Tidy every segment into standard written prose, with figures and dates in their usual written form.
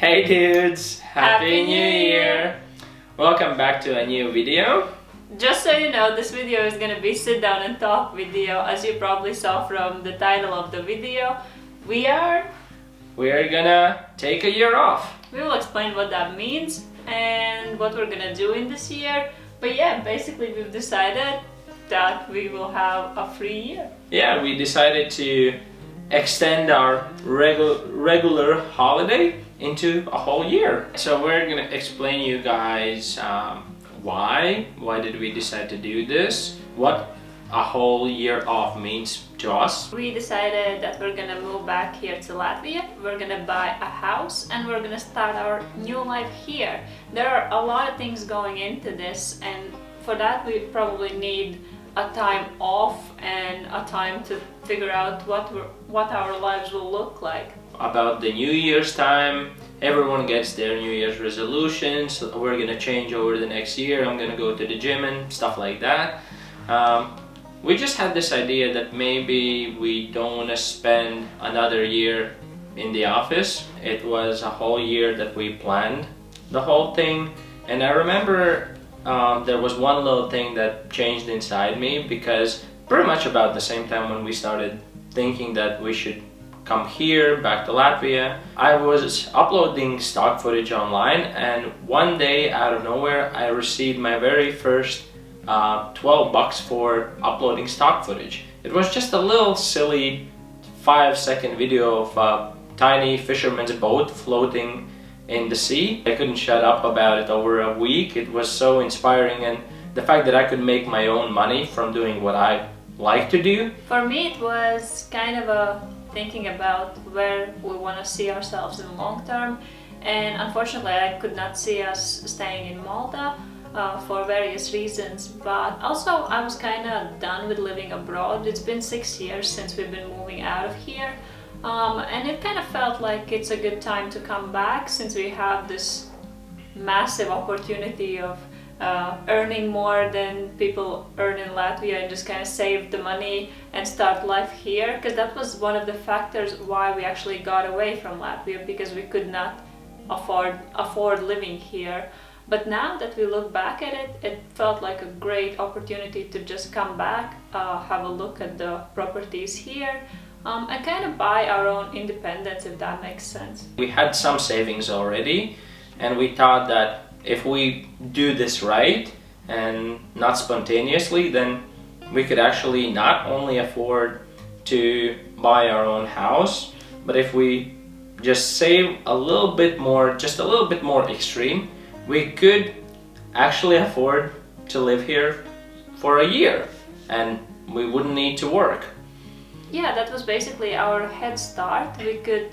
Hey dudes! Happy New Year! Welcome back to a new video. Just so you know, this video is gonna be sit down and talk video, as you probably saw from the title of the video. We are gonna take a year off. We will explain what that means and what we're gonna do in this year. But yeah, basically we've decided that we will have a free year. Yeah, we decided to extend our regular holiday into a whole year. So we're gonna explain you guys why did we decide to do this, what a whole year off means to us. We decided that we're gonna move back here to Latvia, we're gonna buy a house, and we're gonna start our new life here. There are a lot of things going into this, and for that we probably need a time off and a time to figure out what our lives will look like. About the New Year's time, everyone gets their New Year's resolutions. We're gonna change over the next year. I'm gonna go to the gym and stuff like that. We just had this idea that maybe we don't want to spend another year in the office. It was a whole year that we planned the whole thing, and I remember there was one little thing that changed inside me, because pretty much about the same time when we started thinking that we should come here back to Latvia, I was uploading stock footage online, and one day out of nowhere I received my very first $12 for uploading stock footage. It was just a little silly 5-second video of a tiny fisherman's boat floating in the sea. I couldn't shut up about it over a week. It was so inspiring, and the fact that I could make my own money from doing what I like to do. For me it was kind of a thinking about where we want to see ourselves in the long term, and unfortunately I could not see us staying in Malta for various reasons, but also I was kind of done with living abroad. It's been 6 years since we've been moving out of here, and it kind of felt like it's a good time to come back, since we have this massive opportunity of earning more than people earn in Latvia, and just kind of save the money and start life here, because that was one of the factors why we actually got away from Latvia, because we could not afford living here. But now that we look back at it, it felt like a great opportunity to just come back, have a look at the properties here, and kind of buy our own independence, if that makes sense. We had some savings already, and we thought that if we do this right and not spontaneously, then we could actually not only afford to buy our own house, but if we just save a little bit more, just a little bit more extreme, we could actually afford to live here for a year, and we wouldn't need to work. Yeah, that was basically our head start. We could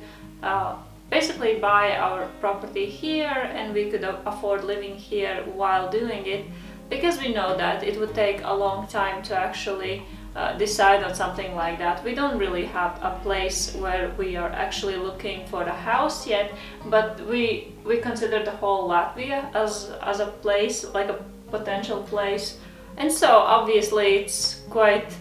basically buy our property here, and we could afford living here while doing it, because we know that it would take a long time to actually decide on something like that. We don't really have a place where we are actually looking for a house yet, but we consider the whole Latvia as a place, like a potential place. And so obviously it's quite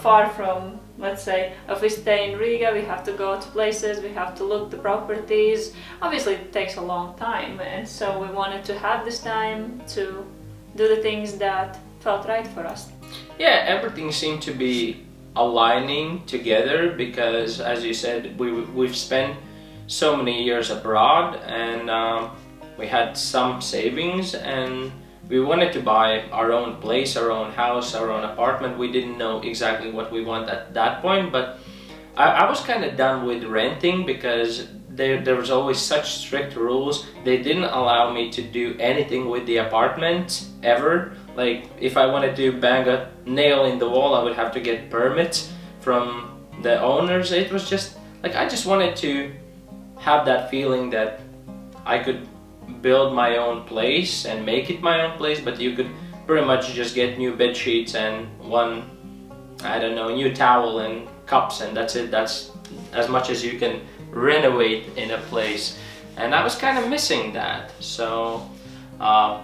far from, let's say, if we stay in Riga, we have to go to places, we have to look the properties. Obviously it takes a long time, and so we wanted to have this time to do the things that felt right for us. Yeah, everything seemed to be aligning together, because as you said, we've spent so many years abroad, and we had some savings, and we wanted to buy our own place, our own house, our own apartment. We didn't know exactly what we want at that point, but I was kind of done with renting, because there was always such strict rules. They didn't allow me to do anything with the apartment ever. Like, if I wanted to bang a nail in the wall, I would have to get permits from the owners. It was just like, I just wanted to have that feeling that I could build my own place and make it my own place, but you could pretty much just get new bed sheets and one, I don't know, new towel and cups, and that's it. That's as much as you can renovate in a place, and I was kind of missing that. So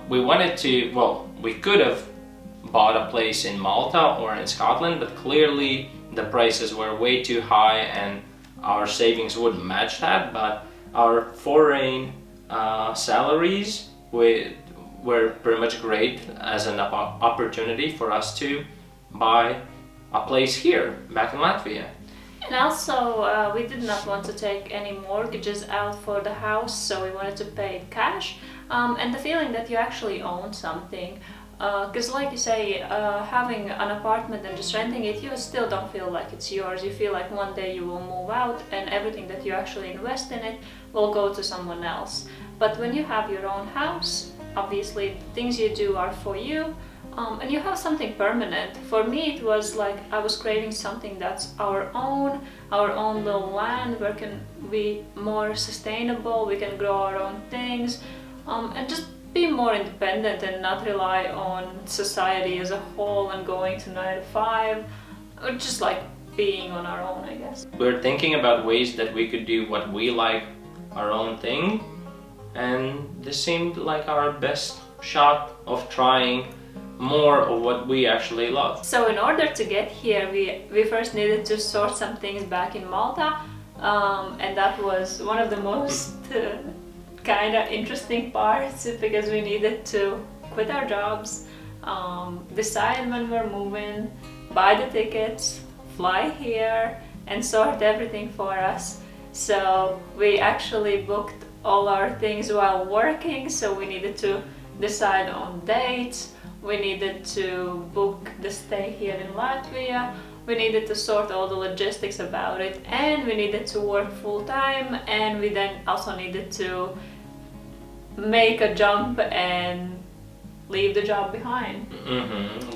we wanted to, well, we could have bought a place in Malta or in Scotland, but clearly the prices were way too high and our savings wouldn't match that. But our foreign salaries were pretty much great as an opportunity for us to buy a place here back in Latvia. And also, we did not want to take any mortgages out for the house, so we wanted to pay it cash. And the feeling that you actually own something, because like you say, having an apartment and just renting it, you still don't feel like it's yours. You feel like one day you will move out and everything that you actually invest in it will go to someone else. But when you have your own house, obviously the things you do are for you, and you have something permanent. For me, it was like I was creating something that's our own little land where can be more sustainable, we can grow our own things, and just be more independent and not rely on society as a whole and going to 9 to 5, or just like being on our own, I guess. We're thinking about ways that we could do what we like, our own thing, and this seemed like our best shot of trying more of what we actually love. So in order to get here, we first needed to sort some things back in Malta, and that was one of the most kind of interesting parts, because we needed to quit our jobs, decide when we're moving, buy the tickets, fly here, and sort everything for us. So we actually booked all our things while working, so we needed to decide on dates, we needed to book the stay here in Latvia, we needed to sort all the logistics about it, and we needed to work full-time, and we then also needed to make a jump and leave the job behind.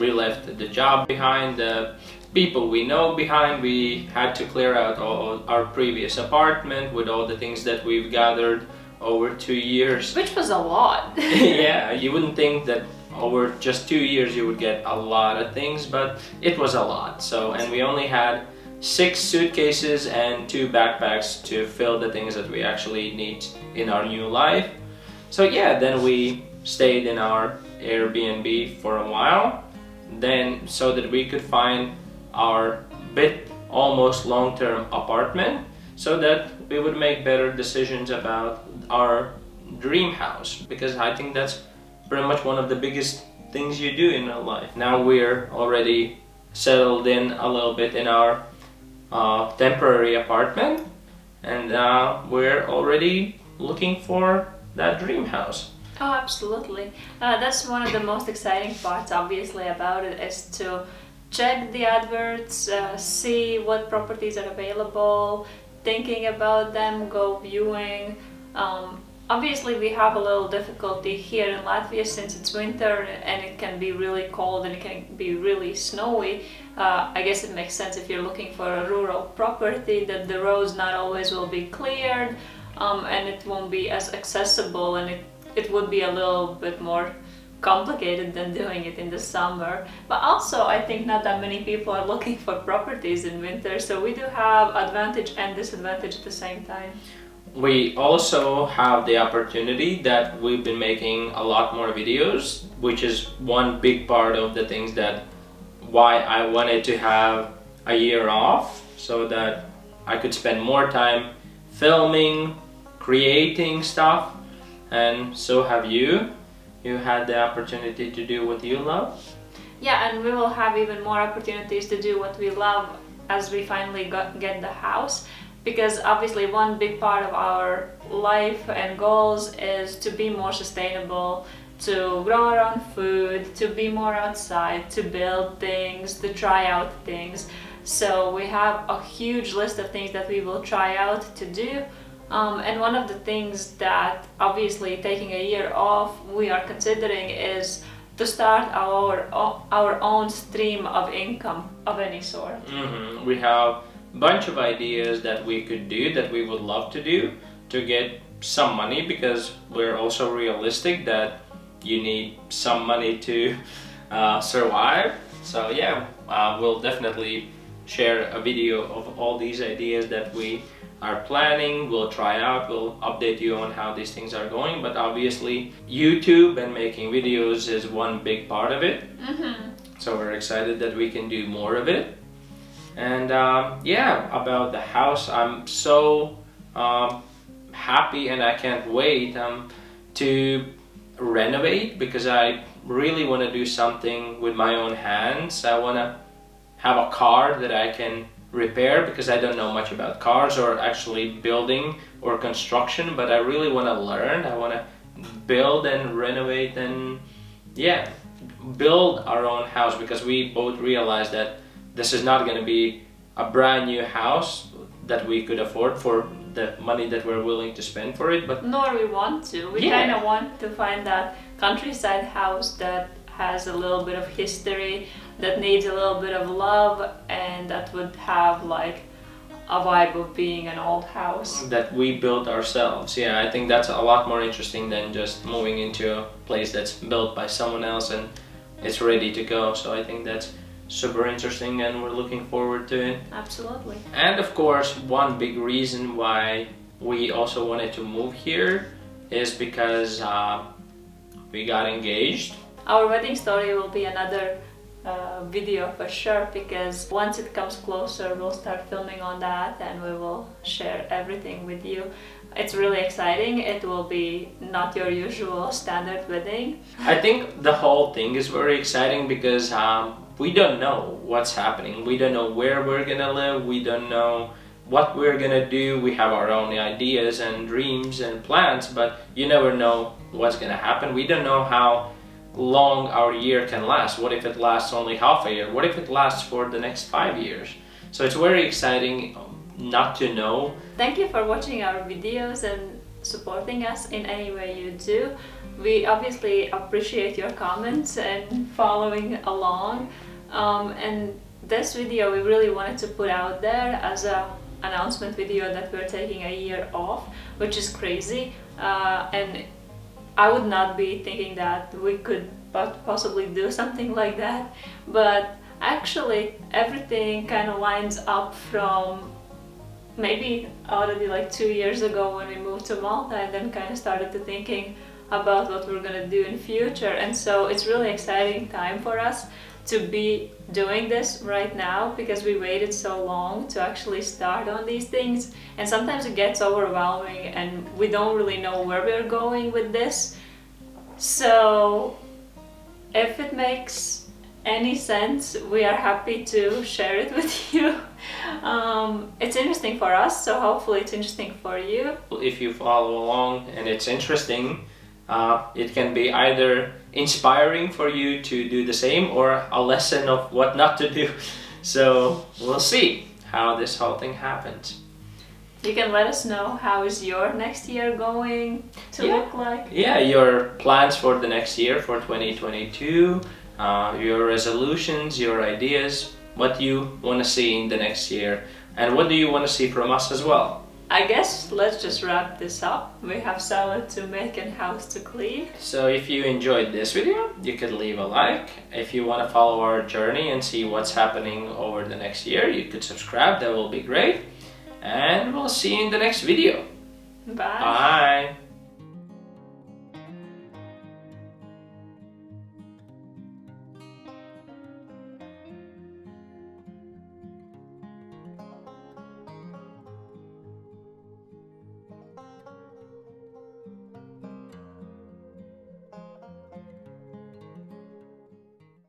We left the job behind, the people we know behind. We had to clear out all our previous apartment with all the things that we've gathered over 2 years. Which was a lot. Yeah, you wouldn't think that over just 2 years you would get a lot of things, but it was a lot. So, and we only had 6 suitcases and 2 backpacks to fill the things that we actually need in our new life. So yeah, then we stayed in our Airbnb for a while, then so that we could find our almost long-term apartment, so that we would make better decisions about our dream house, because I think that's pretty much one of the biggest things you do in your life. Now we're already settled in a little bit in our temporary apartment, and we're already looking for that dream house. Oh, absolutely. That's one of the most exciting parts, obviously, about it, is to check the adverts, see what properties are available, thinking about them, go viewing. Obviously, we have a little difficulty here in Latvia since it's winter and it can be really cold and it can be really snowy. I guess it makes sense if you're looking for a rural property that the roads not always will be cleared, and it won't be as accessible, and it would be a little bit more complicated than doing it in the summer. But also, I think not that many people are looking for properties in winter, so we do have advantage and disadvantage at the same time. We also have the opportunity that we've been making a lot more videos, which is one big part of the things that why I wanted to have a year off, so that I could spend more time filming, creating stuff, and so have you. You had the opportunity to do what you love. Yeah, and we will have even more opportunities to do what we love as we finally get the house. Because obviously one big part of our life and goals is to be more sustainable, to grow our own food, to be more outside, to build things, to try out things. So we have a huge list of things that we will try out to do. And one of the things that obviously taking a year off we are considering is to start our own stream of income of any sort. We have bunch of ideas that we could do, that we would love to do to get some money, because we're also realistic that you need some money to survive. So yeah, we'll definitely share a video of all these ideas that we are planning, we'll try out, we'll update you on how these things are going. But obviously YouTube and making videos is one big part of it. So we're excited that we can do more of it. And yeah, about the house, I'm so happy and I can't wait to renovate, because I really want to do something with my own hands. I want to have a car that I can repair, because I don't know much about cars or actually building or construction, but I really want to learn. I want to build and renovate and yeah, build our own house, because we both realize that this is not going to be a brand new house that we could afford for the money that we're willing to spend for it, but nor we want to. We kind of want to find that countryside house that has a little bit of history, that needs a little bit of love, and that would have like a vibe of being an old house that we built ourselves. Yeah, I think that's a lot more interesting than just moving into a place that's built by someone else and it's ready to go. So I think that's super interesting and we're looking forward to it. Absolutely. And of course, one big reason why we also wanted to move here is because we got engaged. Our wedding story will be another video for sure, because once it comes closer we'll start filming on that and we will share everything with you. It's really exciting. It will be not your usual standard wedding. I think the whole thing is very exciting because we don't know what's happening. We don't know where we're gonna live. We don't know what we're gonna do. We have our own ideas and dreams and plans, but you never know what's gonna happen. We don't know how long our year can last. What if it lasts only half a year? What if it lasts for the next 5 years? So it's very exciting not to know. Thank you for watching our videos and supporting us in any way you do. We obviously appreciate your comments and following along. And this video we really wanted to put out there as a announcement video that we're taking a year off, which is crazy. And I would not be thinking that we could possibly do something like that, but actually everything kind of lines up from maybe already like 2 years ago when we moved to Malta, and then kind of started to thinking about what we're gonna do in future. And so it's really exciting time for us to be doing this right now, because we waited so long to actually start on these things, and sometimes it gets overwhelming and we don't really know where we're going with this. So if it makes any sense, we are happy to share it with you. It's interesting for us, so hopefully it's interesting for you. If you follow along and it's interesting, it can be either inspiring for you to do the same or a lesson of what not to do. So we'll see how this whole thing happens. You can let us know how is your next year going to look like. Yeah, your plans for the next year, for 2022, your resolutions, your ideas, what you want to see in the next year, and what do you want to see from us as well. I guess let's just wrap this up. We have salad to make and house to clean. So if you enjoyed this video, you could leave a like. If you want to follow our journey and see what's happening over the next year, you could subscribe. That will be great. And we'll see you in the next video. Bye. Bye.